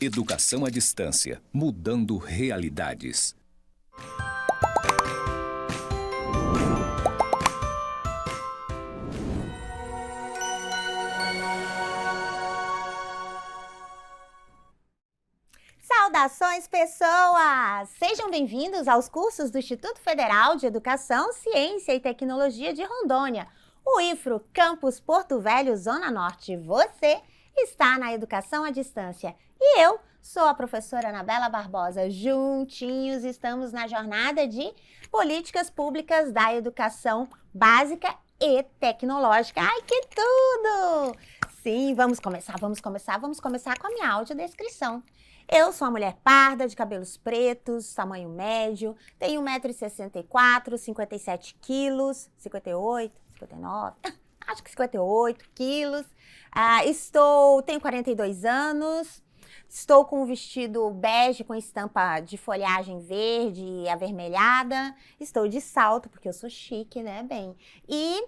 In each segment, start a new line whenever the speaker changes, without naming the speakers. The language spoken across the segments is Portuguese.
Educação à distância, mudando realidades.
Saudações, pessoas! Sejam bem-vindos aos cursos do Instituto Federal de Educação, Ciência e Tecnologia de Rondônia, o IFRO Campus Porto Velho, Zona Norte. Você está na Educação à Distância e eu sou a professora Anabela Barbosa. Juntinhos estamos na jornada de Políticas Públicas da Educação Básica e Tecnológica. Ai, que tudo! Sim, vamos começar com a minha audiodescrição. Eu sou uma mulher parda, de cabelos pretos, tamanho médio, tenho 1,64 m, 57 quilos, 58, 59, acho que 58 quilos. Tenho 42 anos, estou com um vestido bege com estampa de folhagem verde e avermelhada. Estou de salto, porque eu sou chique, né, bem? E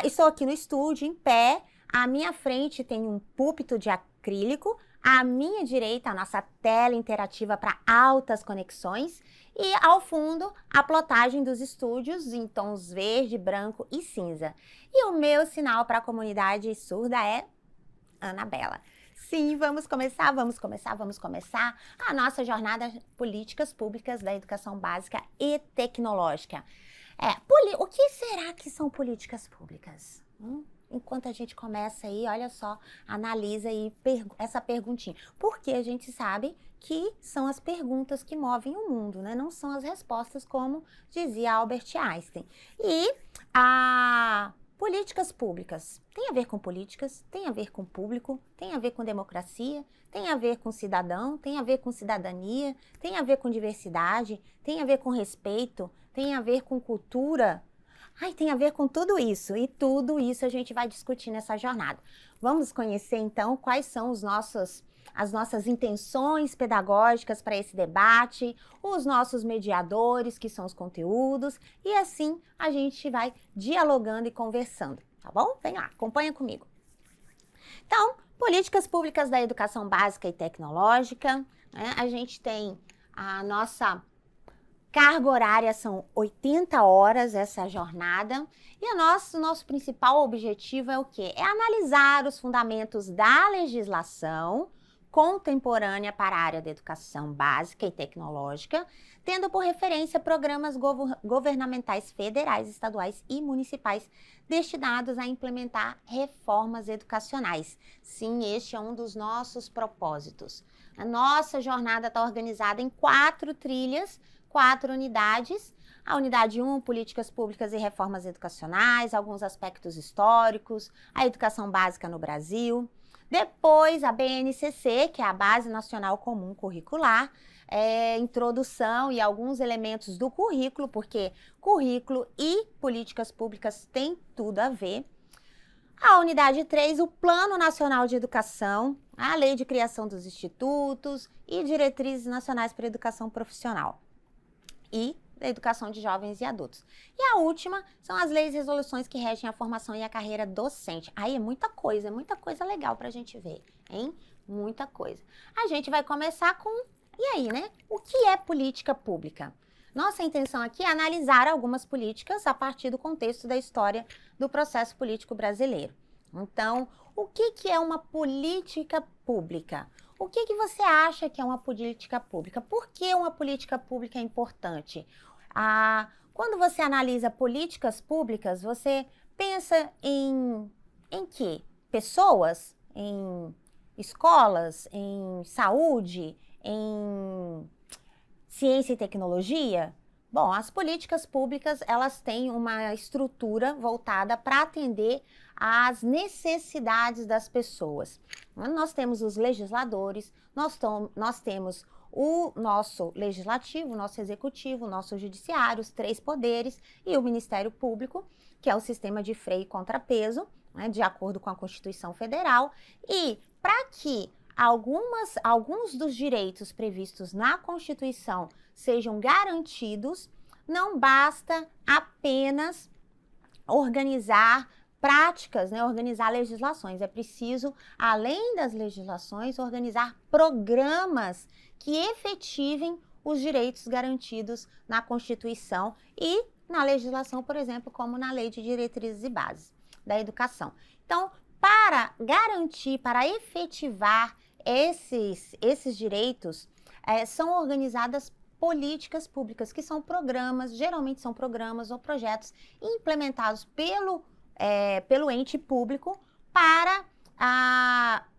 estou aqui no estúdio, em pé. À minha frente tem um púlpito de acrílico. À minha direita, a nossa tela interativa para altas conexões. E ao fundo, a plotagem dos estúdios em tons verde, branco e cinza. E o meu sinal para a comunidade surda é Anabela. Sim, vamos começar a nossa jornada Políticas Públicas da Educação Básica e Tecnológica. O que será que são políticas públicas? Enquanto a gente começa aí, olha só, analisa aí essa perguntinha. Porque a gente sabe que são as perguntas que movem o mundo, né? Não são as respostas, como dizia Albert Einstein. E políticas públicas tem a ver com políticas, tem a ver com público, tem a ver com democracia, tem a ver com cidadão, tem a ver com cidadania, tem a ver com diversidade, tem a ver com respeito, tem a ver com cultura. Tem a ver com tudo isso, e tudo isso a gente vai discutir nessa jornada. Vamos conhecer, então, quais são as nossas intenções pedagógicas para esse debate, os nossos mediadores, que são os conteúdos, e assim a gente vai dialogando e conversando, tá bom? Vem lá, acompanha comigo. Então, políticas públicas da educação básica e tecnológica, né? A gente tem a nossa carga horária, são 80 horas essa jornada, e o nosso principal objetivo é o quê? É analisar os fundamentos da legislação contemporânea para a área da educação básica e tecnológica, tendo por referência programas governamentais federais, estaduais e municipais destinados a implementar reformas educacionais. Sim, este é um dos nossos propósitos. A nossa jornada está organizada em 4 trilhas, 4 unidades. A unidade 1, políticas públicas e reformas educacionais, alguns aspectos históricos, a educação básica no Brasil. Depois, a BNCC, que é a Base Nacional Comum Curricular, introdução e alguns elementos do currículo, porque currículo e políticas públicas têm tudo a ver. A unidade 3, o Plano Nacional de Educação, a Lei de Criação dos Institutos e Diretrizes Nacionais para a Educação Profissional e da educação de jovens e adultos. E a última são as leis e resoluções que regem a formação e a carreira docente. Aí é muita coisa legal pra gente ver, hein? Muita coisa. A gente vai começar com, e aí, né? O que é política pública? Nossa intenção aqui é analisar algumas políticas a partir do contexto da história do processo político brasileiro. Então, o que é uma política pública? O que você acha que é uma política pública? Por que uma política pública é importante? Quando você analisa políticas públicas, você pensa em quê? Pessoas? Em escolas? Em saúde? Em ciência e tecnologia? Bom, as políticas públicas, elas têm uma estrutura voltada para atender às necessidades das pessoas. Nós temos os legisladores, nós temos o nosso legislativo, o nosso executivo, o nosso judiciário, os 3 poderes e o Ministério Público, que é o sistema de freio e contrapeso, né, de acordo com a Constituição Federal. E para que alguns dos direitos previstos na Constituição sejam garantidos, não basta apenas organizar práticas, né, organizar legislações. É preciso, além das legislações, organizar programas que efetivem os direitos garantidos na Constituição e na legislação, por exemplo, como na Lei de Diretrizes e Bases da Educação. Então, para garantir, para efetivar esses direitos, são organizadas políticas públicas, que são programas, geralmente são programas ou projetos implementados pelo ente público para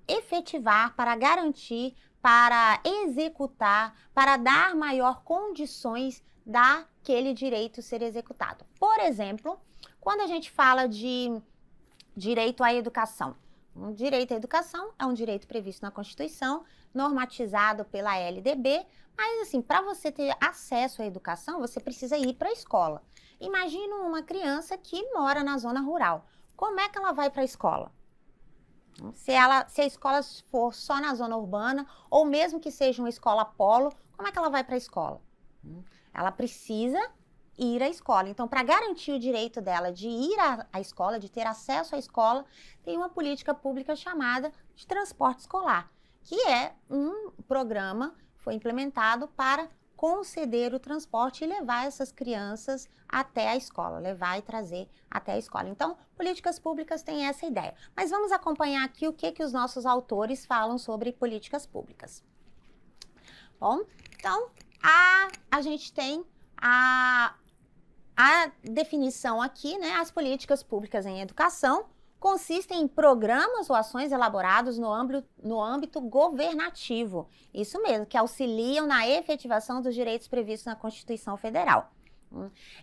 efetivar, para garantir, para executar, para dar maior condições daquele direito ser executado. Por exemplo, quando a gente fala de direito à educação, um direito à educação é um direito previsto na Constituição, normatizado pela LDB, mas assim, para você ter acesso à educação, você precisa ir para a escola. Imagina uma criança que mora na zona rural. Como é que ela vai para a escola? Se a escola for só na zona urbana, ou mesmo que seja uma escola polo, como é que ela vai para a escola? Ela precisa ir à escola. Então, para garantir o direito dela de ir à escola, de ter acesso à escola, tem uma política pública chamada de transporte escolar, que é um programa que foi implementado para conceder o transporte e levar essas crianças até a escola, levar e trazer até a escola. Então, políticas públicas têm essa ideia. Mas vamos acompanhar aqui o que os nossos autores falam sobre políticas públicas. Bom, então, a gente tem a definição aqui, né? As políticas públicas em educação consistem em programas ou ações elaborados no âmbito governativo. Isso mesmo, que auxiliam na efetivação dos direitos previstos na Constituição Federal.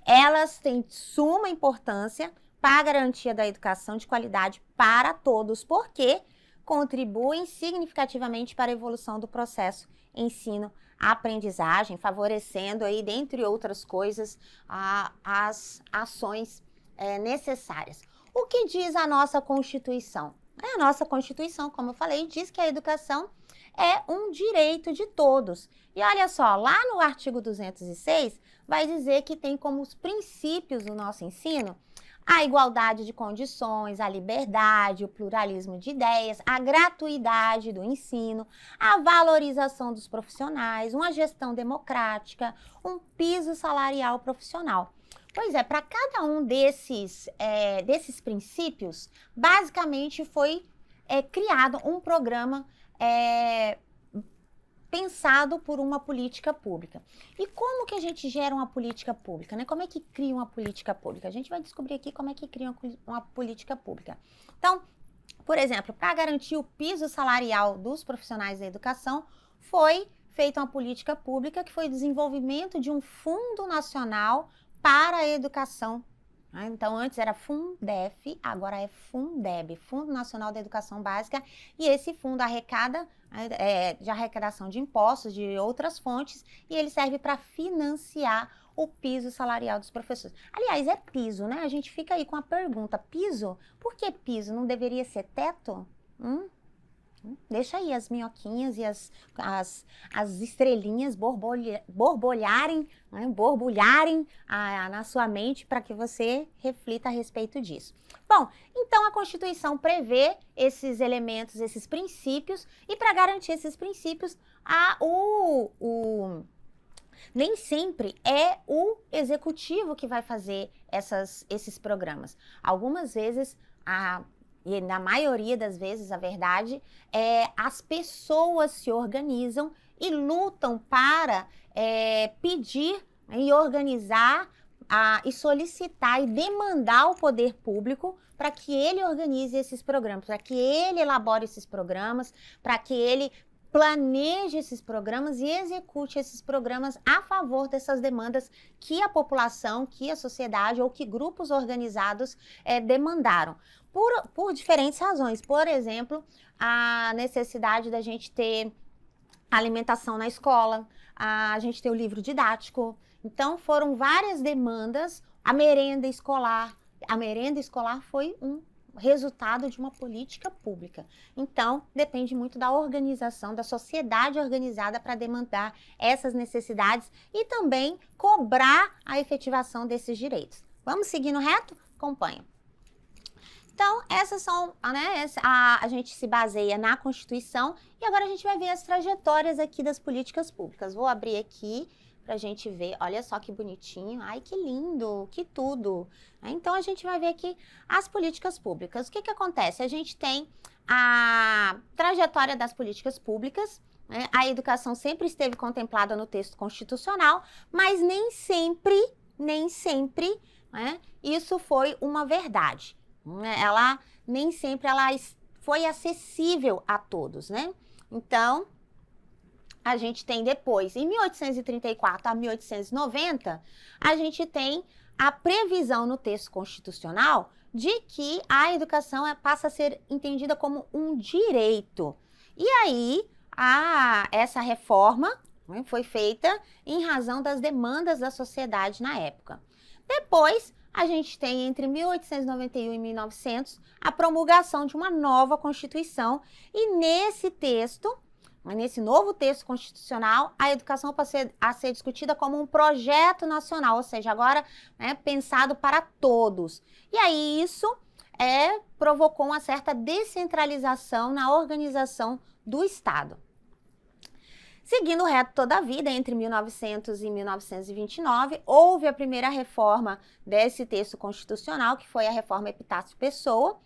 Elas têm suma importância para a garantia da educação de qualidade para todos, porque contribuem significativamente para a evolução do processo ensino-aprendizagem, favorecendo aí, dentre outras coisas, as ações necessárias. O que diz a nossa Constituição? A nossa Constituição, como eu falei, diz que a educação é um direito de todos. E olha só, lá no artigo 206, vai dizer que tem como os princípios do nosso ensino a igualdade de condições, a liberdade, o pluralismo de ideias, a gratuidade do ensino, a valorização dos profissionais, uma gestão democrática, um piso salarial profissional. Pois é, para cada um desses princípios, basicamente foi criado um programa pensado por uma política pública. E como que a gente gera uma política pública, né? Como é que cria uma política pública? A gente vai descobrir aqui como é que cria uma política pública. Então, por exemplo, para garantir o piso salarial dos profissionais da educação, foi feita uma política pública que foi o desenvolvimento de um Fundo Nacional para a Educação. Então, antes era Fundef, agora é Fundeb, Fundo Nacional da Educação Básica, e esse fundo arrecada de arrecadação de impostos de outras fontes, e ele serve para financiar o piso salarial dos professores. Aliás, é piso, né? A gente fica aí com a pergunta, piso? Por que piso? Não deveria ser teto? Deixa aí as minhoquinhas e as estrelinhas borbulharem, né, borbulharem na sua mente para que você reflita a respeito disso. Bom, então a Constituição prevê esses elementos, esses princípios, e para garantir esses princípios, nem sempre é o executivo que vai fazer esses programas. Algumas vezes, e na maioria das vezes, a verdade, as pessoas se organizam e lutam para pedir e organizar e solicitar e demandar ao poder público para que ele organize esses programas, para que ele elabore esses programas, para que ele planeje esses programas e execute esses programas a favor dessas demandas que a população, que a sociedade ou que grupos organizados demandaram. Por diferentes razões. Por exemplo, a necessidade da gente ter alimentação na escola, a gente ter o livro didático. Então, foram várias demandas. A merenda escolar foi um resultado de uma política pública. Então, depende muito da organização, da sociedade organizada para demandar essas necessidades e também cobrar a efetivação desses direitos. Vamos seguindo reto? Acompanha. essas são, né, a gente se baseia na Constituição e agora a gente vai ver as trajetórias aqui das políticas públicas. Vou abrir aqui para a gente ver, olha só que bonitinho, ai que lindo, que tudo. Então a gente vai ver aqui as políticas públicas. O que acontece? A gente tem a trajetória das políticas públicas, né? A educação sempre esteve contemplada no texto constitucional, mas nem sempre, né, isso foi uma verdade. Ela nem sempre foi acessível a todos, né? Então, a gente tem depois, em 1834 a 1890, a gente tem a previsão no texto constitucional de que a educação passa a ser entendida como um direito. E aí, essa reforma, né, foi feita em razão das demandas da sociedade na época. Depois, a gente tem entre 1891 e 1900 a promulgação de uma nova Constituição e nesse novo texto constitucional, a educação passa a ser discutida como um projeto nacional, ou seja, agora, né, pensado para todos. E aí isso provocou uma certa descentralização na organização do Estado. Seguindo reto toda a vida, entre 1900 e 1929, houve a primeira reforma desse texto constitucional, que foi a reforma Epitácio Pessoa,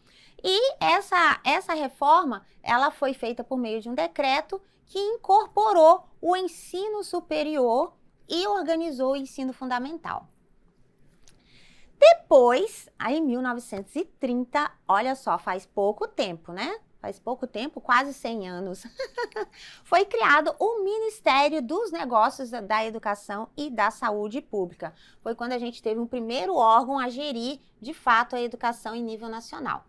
e essa reforma, ela foi feita por meio de um decreto que incorporou o ensino superior e organizou o ensino fundamental. Depois, aí em 1930, olha só, faz pouco tempo, né? Faz pouco tempo, quase 100 anos, foi criado o Ministério dos Negócios da Educação e da Saúde Pública. Foi quando a gente teve um primeiro órgão a gerir, de fato, a educação em nível nacional.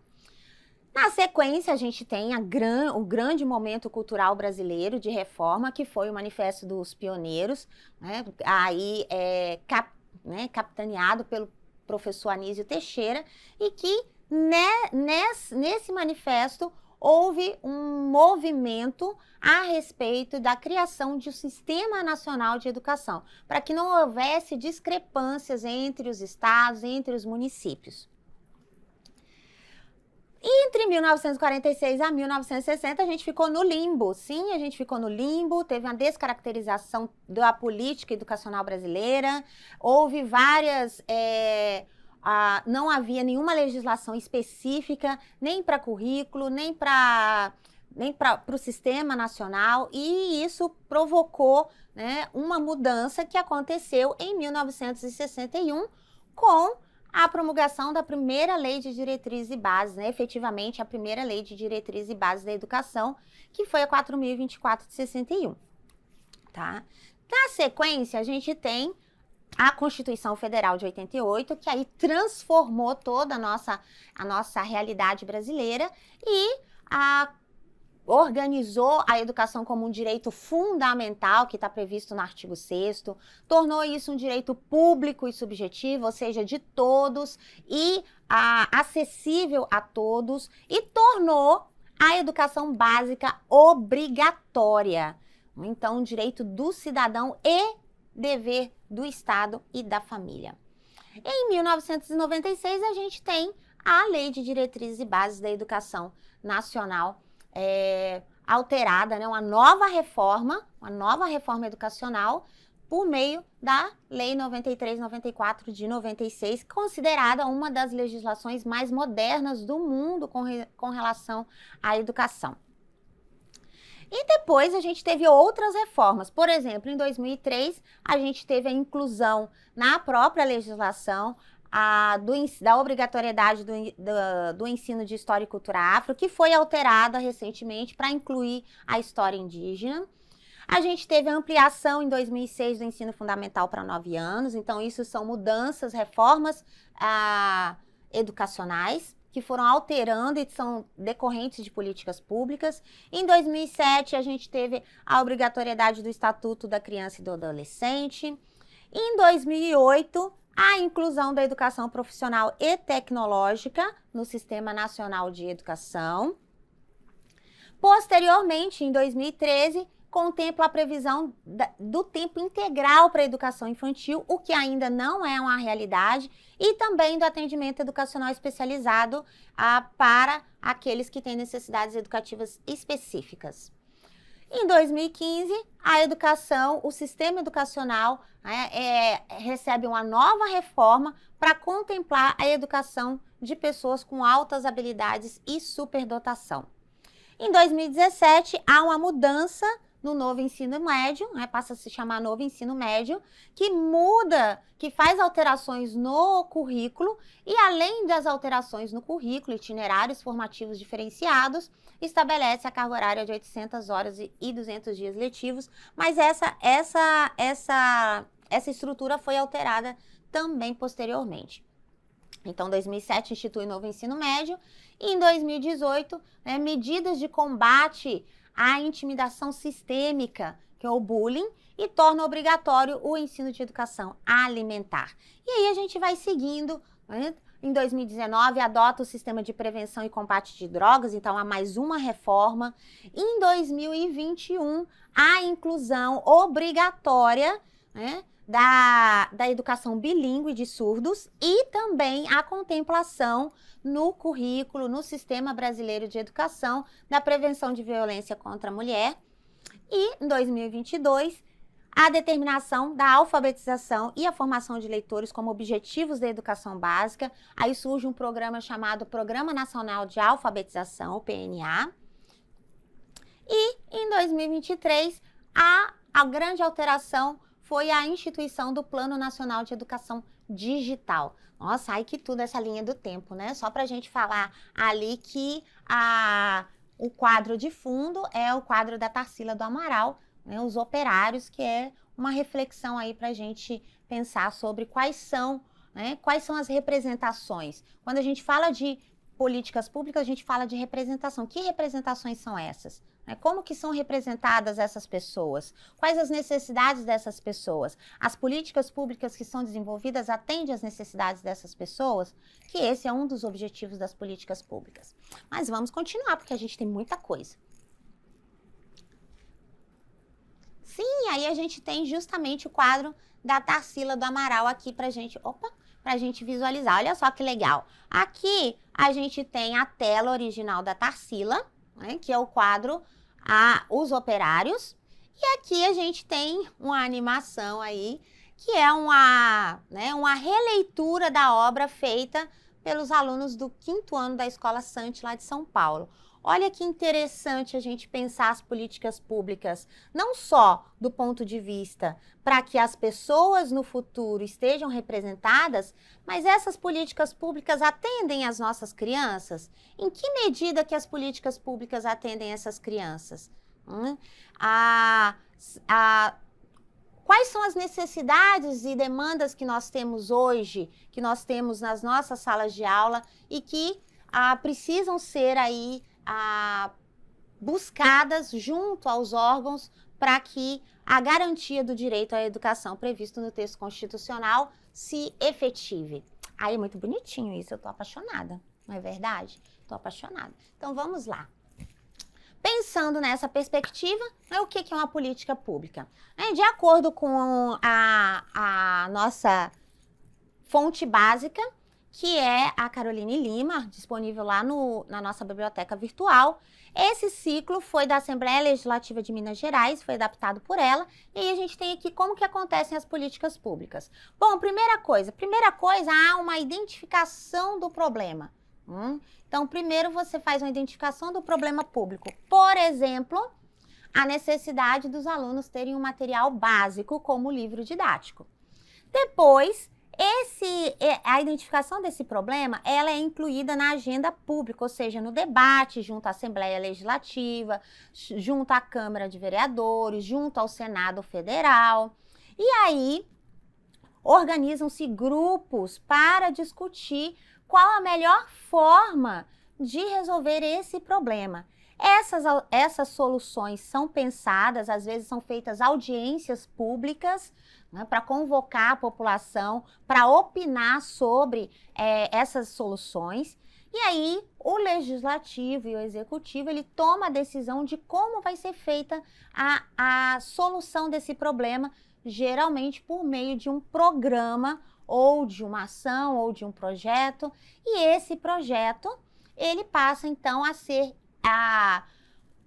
Na sequência, a gente tem o grande momento cultural brasileiro de reforma, que foi o Manifesto dos Pioneiros, né? Aí capitaneado pelo professor Anísio Teixeira, e que nesse manifesto houve um movimento a respeito da criação de um Sistema Nacional de Educação, para que não houvesse discrepâncias entre os estados, entre os municípios. Entre 1946 a 1960, a gente ficou no limbo. Sim, a gente ficou no limbo, teve uma descaracterização da política educacional brasileira, houve várias... não havia nenhuma legislação específica, nem para currículo, nem para o sistema nacional, e isso provocou, né, uma mudança que aconteceu em 1961 com a promulgação da primeira Lei de Diretrizes e Bases, né, efetivamente a primeira Lei de Diretrizes e Bases da Educação, que foi a 4.024 de 61. Tá? Na sequência, a gente tem a Constituição Federal de 88, que aí transformou toda a nossa realidade brasileira e organizou a educação como um direito fundamental, que está previsto no artigo 6º, tornou isso um direito público e subjetivo, ou seja, de todos e acessível a todos, e tornou a educação básica obrigatória. Então, um direito do cidadão e dever do Estado e da família. Em 1996, a gente tem a Lei de Diretrizes e Bases da Educação Nacional alterada, né? Uma nova reforma educacional por meio da Lei 93/94 de 96, considerada uma das legislações mais modernas do mundo com relação à educação. E depois a gente teve outras reformas. Por exemplo, em 2003, a gente teve a inclusão na própria legislação da obrigatoriedade do ensino de História e Cultura Afro, que foi alterada recentemente para incluir a história indígena. A gente teve a ampliação em 2006 do ensino fundamental para 9 anos. Então, isso são mudanças, reformas educacionais, que foram alterando e são decorrentes de políticas públicas. Em 2007, a gente teve a obrigatoriedade do Estatuto da Criança e do Adolescente. Em 2008, a inclusão da educação profissional e tecnológica no Sistema Nacional de Educação. Posteriormente, em 2013, contempla a previsão do tempo integral para a educação infantil, o que ainda não é uma realidade, e também do atendimento educacional especializado para aqueles que têm necessidades educativas específicas. Em 2015, a educação, o sistema educacional recebe uma nova reforma para contemplar a educação de pessoas com altas habilidades e superdotação. Em 2017, há uma mudança no novo ensino médio, passa a se chamar novo ensino médio, que muda, que faz alterações no currículo e, além das alterações no currículo, itinerários formativos diferenciados, estabelece a carga horária de 800 horas e 200 dias letivos, mas essa estrutura foi alterada também posteriormente. Então, 2007 institui o novo ensino médio e em 2018, medidas de combate à intimidação sistêmica, que é o bullying, e torna obrigatório o ensino de educação alimentar. E aí a gente vai seguindo, Em 2019, adota o sistema de prevenção e combate de drogas, então há mais uma reforma. Em 2021, a inclusão obrigatória, da educação bilíngue de surdos e também a contemplação no currículo, no Sistema Brasileiro de Educação, da prevenção de violência contra a mulher. E, em 2022, a determinação da alfabetização e a formação de leitores como objetivos da educação básica. Aí surge um programa chamado Programa Nacional de Alfabetização, o PNA. E, em 2023, a grande alteração foi a instituição do Plano Nacional de Educação Digital. Nossa, ai que tudo essa linha do tempo, Só para a gente falar ali que o quadro de fundo é o quadro da Tarsila do Amaral, Os Operários, que é uma reflexão aí para a gente pensar sobre quais são as representações. Quando a gente fala de políticas públicas, a gente fala de representação. Que representações são essas? Como que são representadas essas pessoas? Quais as necessidades dessas pessoas? As políticas públicas que são desenvolvidas atendem às necessidades dessas pessoas? Que esse é um dos objetivos das políticas públicas. Mas vamos continuar, porque a gente tem muita coisa. Sim, aí a gente tem justamente o quadro da Tarsila do Amaral aqui pra gente visualizar. Olha só que legal. Aqui a gente tem a tela original da Tarsila, que é o quadro Os Operários. E aqui a gente tem uma animação aí, que é uma releitura da obra feita pelos alunos do 5º ano da Escola Sante, lá de São Paulo. Olha que interessante a gente pensar as políticas públicas, não só do ponto de vista para que as pessoas no futuro estejam representadas, mas essas políticas públicas atendem as nossas crianças? Em que medida que as políticas públicas atendem essas crianças? Quais são as necessidades e demandas que nós temos hoje, que nós temos nas nossas salas de aula e que precisam ser aí buscadas junto aos órgãos para que a garantia do direito à educação previsto no texto constitucional se efetive. Aí é muito bonitinho isso, eu tô apaixonada, não é verdade? Tô apaixonada. Então vamos lá. Pensando nessa perspectiva, o que é uma política pública? De acordo com a nossa fonte básica, que é a Caroline Lima, disponível lá na nossa biblioteca virtual. Esse ciclo foi da Assembleia Legislativa de Minas Gerais, foi adaptado por ela, e aí a gente tem aqui como que acontecem as políticas públicas. Bom, primeira coisa, há uma identificação do problema. Então, primeiro você faz uma identificação do problema público. Por exemplo, a necessidade dos alunos terem um material básico, como o livro didático. Depois, a identificação desse problema, ela é incluída na agenda pública, ou seja, no debate junto à Assembleia Legislativa, junto à Câmara de Vereadores, junto ao Senado Federal. E aí, organizam-se grupos para discutir qual a melhor forma de resolver esse problema. Essas soluções são pensadas, às vezes são feitas audiências públicas, para convocar a população, para opinar sobre essas soluções. E aí, o legislativo e o executivo, ele toma a decisão de como vai ser feita a solução desse problema, geralmente por meio de um programa, ou de uma ação, ou de um projeto. E esse projeto, ele passa, então, a ser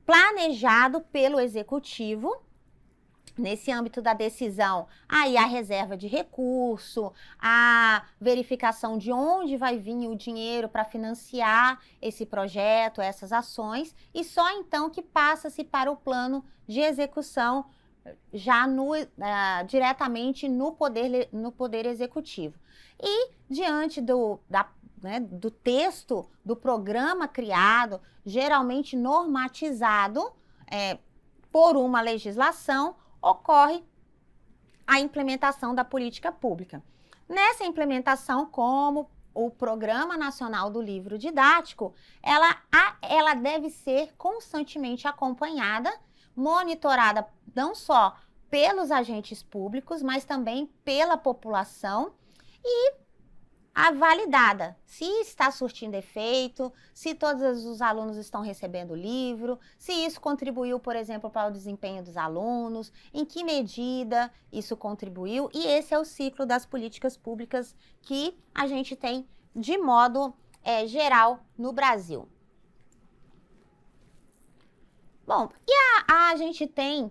planejado pelo executivo. Nesse âmbito da decisão, aí a reserva de recurso, a verificação de onde vai vir o dinheiro para financiar esse projeto, essas ações, e só então que passa-se para o plano de execução já diretamente no poder executivo. E diante do texto do programa criado, geralmente normatizado por uma legislação, ocorre a implementação da política pública. Nessa implementação, como o Programa Nacional do Livro Didático, ela deve ser constantemente acompanhada, monitorada não só pelos agentes públicos, mas também pela população e validada, se está surtindo efeito, se todos os alunos estão recebendo o livro, se isso contribuiu, por exemplo, para o desempenho dos alunos, em que medida isso contribuiu, e esse é o ciclo das políticas públicas que a gente tem de modo geral no Brasil. Bom, e a gente tem,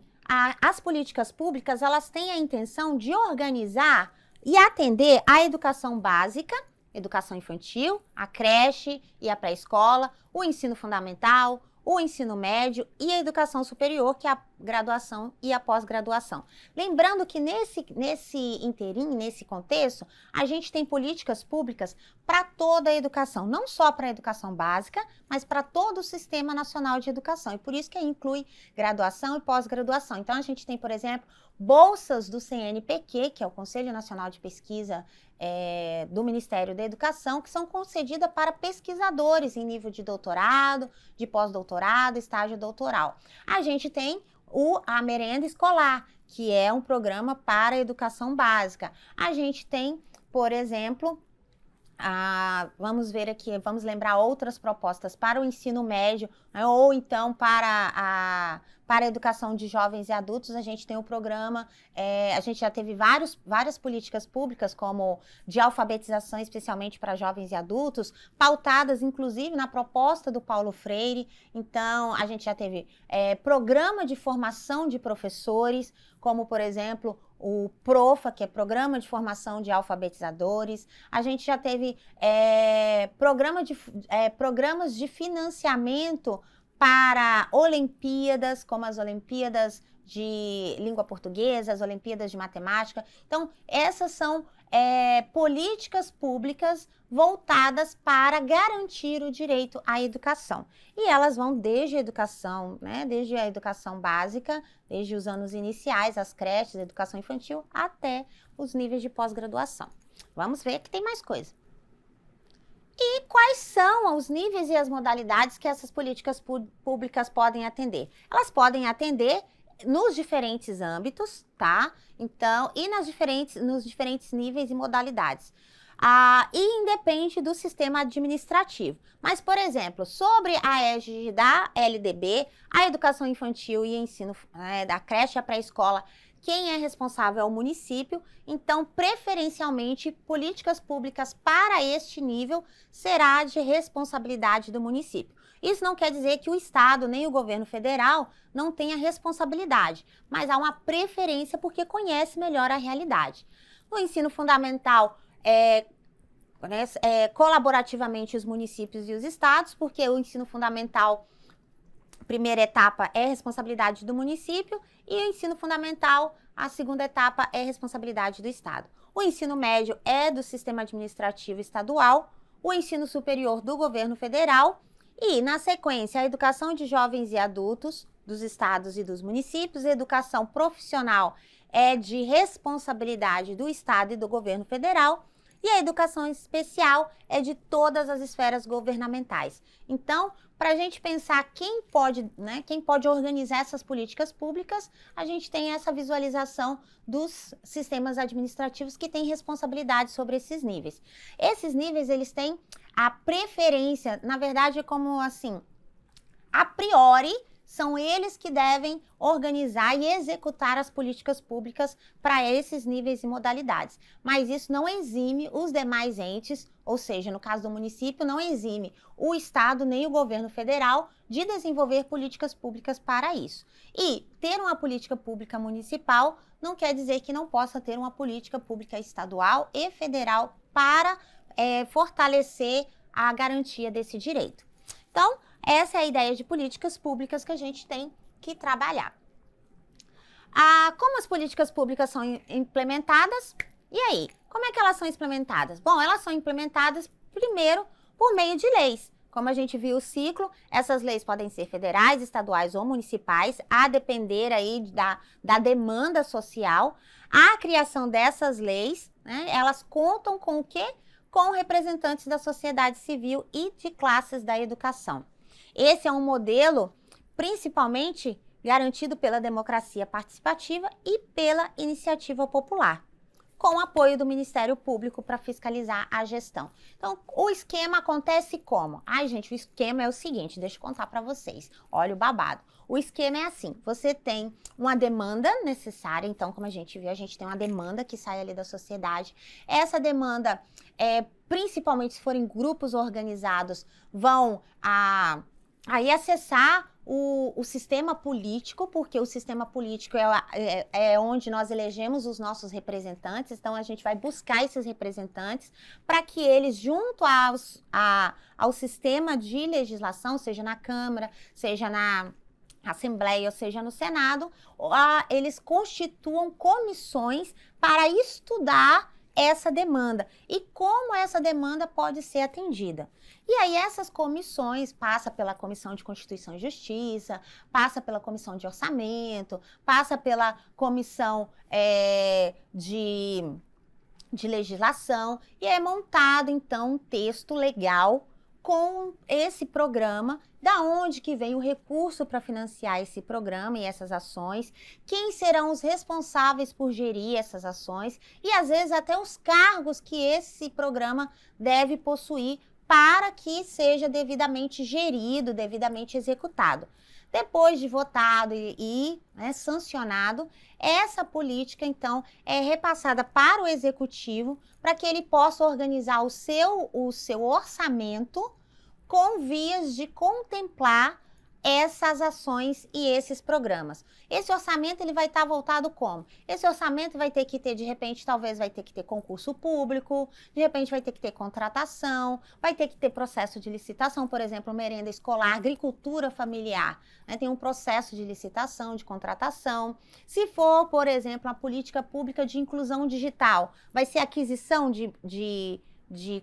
as políticas públicas, elas têm a intenção de organizar e atender a educação básica, educação infantil, a creche e a pré-escola, o ensino fundamental, o ensino médio e a educação superior, que é a graduação e a pós-graduação. Lembrando que nesse inteirinho, nesse contexto, a gente tem políticas públicas para toda a educação, não só para a educação básica, mas para todo o Sistema Nacional de Educação. E por isso que inclui graduação e pós-graduação. Então, a gente tem, por exemplo, bolsas do CNPq, que é o Conselho Nacional de Pesquisa do Ministério da Educação, que são concedidas para pesquisadores em nível de doutorado, de pós-doutorado, estágio doutoral. A gente tem a merenda escolar, que é um programa para a educação básica. A gente tem, por exemplo, vamos ver aqui, vamos lembrar outras propostas para o ensino médio, né, ou então para a educação de jovens e adultos. A gente tem o programa, a gente já teve várias políticas públicas, como de alfabetização, especialmente para jovens e adultos, pautadas inclusive na proposta do Paulo Freire. Então, a gente já teve programa de formação de professores, como, por exemplo, o PROFA, que é Programa de Formação de Alfabetizadores. A gente já teve programas de financiamento para Olimpíadas, como as Olimpíadas de Língua Portuguesa, as Olimpíadas de Matemática. Então, essas são políticas públicas voltadas para garantir o direito à educação. E elas vão desde a educação, né, desde a educação básica, desde os anos iniciais, as creches, a educação infantil, até os níveis de pós-graduação. Vamos ver que tem mais coisa. E quais são os níveis e as modalidades que essas políticas públicas podem atender? Elas podem atender nos diferentes âmbitos, tá? Então, e nos diferentes níveis e modalidades. E independe do sistema administrativo. Mas, por exemplo, sobre a égide da LDB, a educação infantil e ensino da creche à pré-escola, quem é responsável é o município. Então, preferencialmente, políticas públicas para este nível será de responsabilidade do município. Isso não quer dizer que o Estado nem o governo federal não tenha responsabilidade, mas há uma preferência porque conhece melhor a realidade. No ensino fundamental, colaborativamente os municípios e os estados, porque o ensino fundamental, primeira etapa, é responsabilidade do município, e o ensino fundamental, a segunda etapa, é responsabilidade do Estado. O ensino médio é do sistema administrativo estadual, o ensino superior do governo federal, e, na sequência, a educação de jovens e adultos dos estados e dos municípios. A educação profissional é de responsabilidade do Estado e do governo federal, e a educação especial é de todas as esferas governamentais. Então, para a gente pensar quem pode, né, quem pode organizar essas políticas públicas, a gente tem essa visualização dos sistemas administrativos que têm responsabilidade sobre esses níveis. Esses níveis, eles têm a preferência, na verdade, como assim, a priori, são eles que devem organizar e executar as políticas públicas para esses níveis e modalidades. Mas isso não exime os demais entes, ou seja, no caso do município, não exime o Estado nem o governo federal de desenvolver políticas públicas para isso. E ter uma política pública municipal não quer dizer que não possa ter uma política pública estadual e federal para fortalecer a garantia desse direito. Então, essa é a ideia de políticas públicas que a gente tem que trabalhar. Como as políticas públicas são implementadas? E aí, como é que elas são implementadas? Bom, elas são implementadas primeiro por meio de leis. Como a gente viu o ciclo, essas leis podem ser federais, estaduais ou municipais, a depender aí da demanda social. A criação dessas leis, né, elas contam com o quê? Com representantes da sociedade civil e de classes da educação. Esse é um modelo principalmente garantido pela democracia participativa e pela iniciativa popular, com o apoio do Ministério Público para fiscalizar a gestão. Então, o esquema acontece como? Ai, gente, o esquema é o seguinte, deixa eu contar para vocês. Olha o babado. O esquema é assim, você tem uma demanda necessária, então, como a gente viu, a gente tem uma demanda que sai ali da sociedade. Essa demanda, principalmente se forem grupos organizados, vão aí acessar o sistema político, porque o sistema político é onde nós elegemos os nossos representantes, então a gente vai buscar esses representantes para que eles, junto ao sistema de legislação, seja na Câmara, seja na Assembleia, ou seja no Senado, eles constituam comissões para estudar essa demanda e como essa demanda pode ser atendida. E aí essas comissões passam pela Comissão de Constituição e Justiça, passa pela Comissão de Orçamento, passa pela Comissão de Legislação e é montado então um texto legal com esse programa, da onde que vem o recurso para financiar esse programa e essas ações, quem serão os responsáveis por gerir essas ações e às vezes até os cargos que esse programa deve possuir para que seja devidamente gerido, devidamente executado. Depois de votado e sancionado, essa política, então, é repassada para o executivo para que ele possa organizar o seu orçamento com vias de contemplar essas ações e esses programas. Esse orçamento ele vai estar voltado como? Esse orçamento vai ter que ter, de repente, talvez vai ter que ter concurso público, de repente vai ter que ter contratação, vai ter que ter processo de licitação, por exemplo, merenda escolar, agricultura familiar, né? Tem um processo de licitação, de contratação. Se for, por exemplo, a política pública de inclusão digital, vai ser aquisição de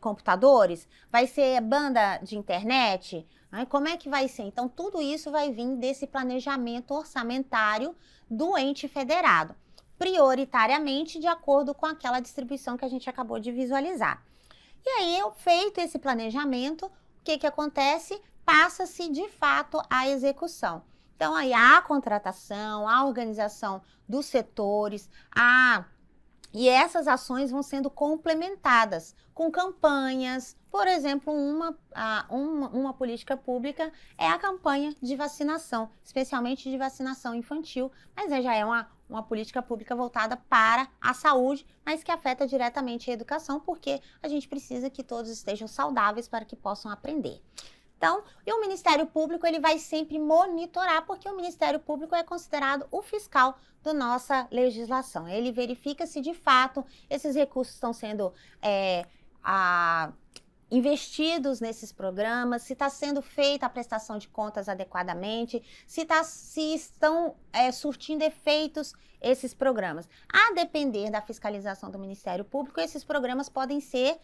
computadores, vai ser banda de internet, como é que vai ser? Então, tudo isso vai vir desse planejamento orçamentário do ente federado, prioritariamente de acordo com aquela distribuição que a gente acabou de visualizar. E aí, feito esse planejamento, o que acontece? Passa-se, de fato, à execução. Então, aí há a contratação, a organização dos setores, e essas ações vão sendo complementadas com campanhas. Por exemplo, uma política pública é a campanha de vacinação, especialmente de vacinação infantil, mas já é uma política pública voltada para a saúde, mas que afeta diretamente a educação, porque a gente precisa que todos estejam saudáveis para que possam aprender. Então, e o Ministério Público ele vai sempre monitorar, porque o Ministério Público é considerado o fiscal da nossa legislação. Ele verifica se de fato esses recursos estão sendo investidos nesses programas, se está sendo feita a prestação de contas adequadamente, se estão surtindo efeitos esses programas. A depender da fiscalização do Ministério Público, esses programas podem ser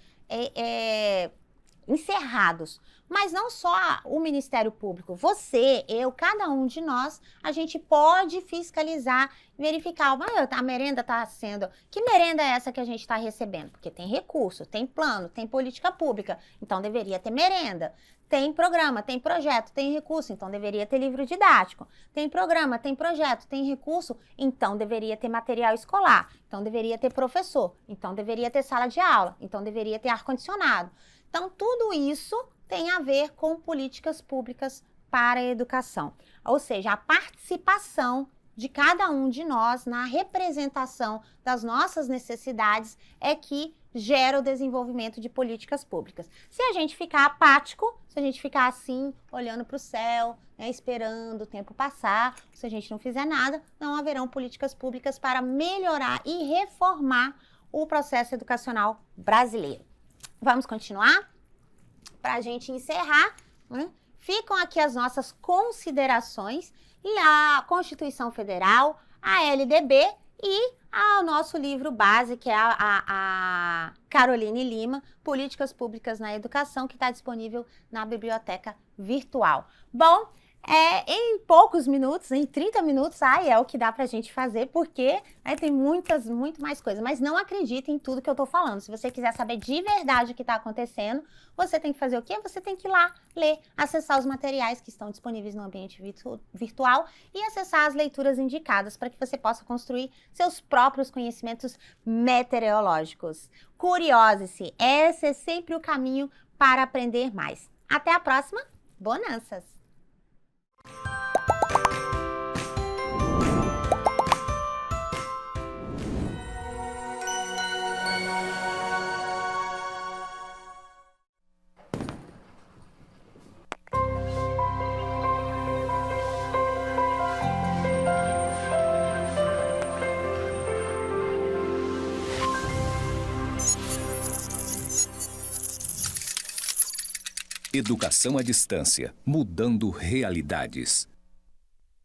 encerrados. Mas não só o Ministério Público, você, eu, cada um de nós, a gente pode fiscalizar, verificar, a merenda está sendo... Que merenda é essa que a gente está recebendo? Porque tem recurso, tem plano, tem política pública, então deveria ter merenda. Tem programa, tem projeto, tem recurso, então deveria ter livro didático. Tem programa, tem projeto, tem recurso, então deveria ter material escolar. Então deveria ter professor, então deveria ter sala de aula, então deveria ter ar-condicionado. Então tudo isso tem a ver com políticas públicas para a educação. Ou seja, a participação de cada um de nós na representação das nossas necessidades é que gera o desenvolvimento de políticas públicas. Se a gente ficar apático, se a gente ficar assim, olhando para o céu, né, esperando o tempo passar, se a gente não fizer nada, não haverão políticas públicas para melhorar e reformar o processo educacional brasileiro. Vamos continuar? Para a gente encerrar, né, ficam aqui as nossas considerações e a Constituição Federal, a LDB e o nosso livro base, que é a Caroline Lima, Políticas Públicas na Educação, que está disponível na biblioteca virtual. Bom, em poucos minutos, em 30 minutos, é o que dá pra gente fazer, porque tem muito mais coisas. Mas não acredite em tudo que eu tô falando. Se você quiser saber de verdade o que tá acontecendo, você tem que fazer o quê? Você tem que ir lá, ler, acessar os materiais que estão disponíveis no ambiente virtual e acessar as leituras indicadas para que você possa construir seus próprios conhecimentos meteorológicos. Curiose-se, esse é sempre o caminho para aprender mais. Até a próxima, bonanças!
Educação à distância, mudando realidades.